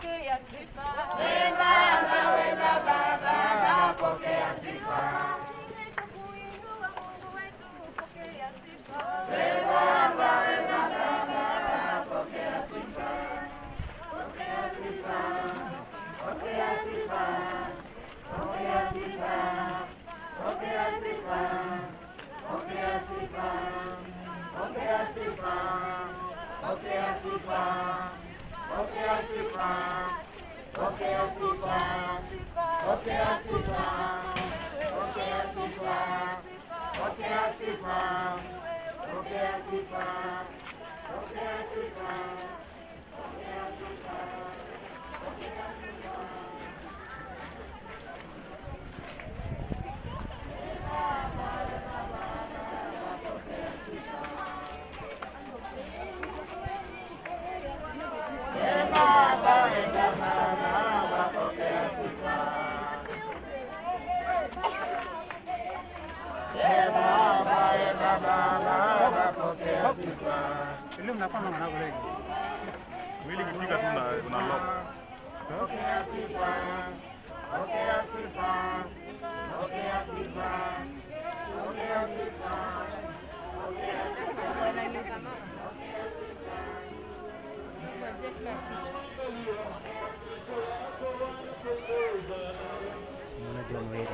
pokea sifa. We Baba, pokea sifa. Kuinua Mungu wetu, pokea sifa. We Baba, pokea sifa. Pokea sifa. Pokea sifa. Pokea sifa. Pokea sifa. Pokea sifa. Pokea sifa. Pokea sifa. Pokea sifa. Pokea sifa. Pokea sifa. Pokea sifa. Pokea sifa. Pokea sifa. Pokea sifa. Pokea sifa. Ile mnakuwa na mwanangu leo. Mwili kifika tu na lock. Pokea sifa. Pokea sifa. Pokea sifa. Pokea sifa. Unajua mwili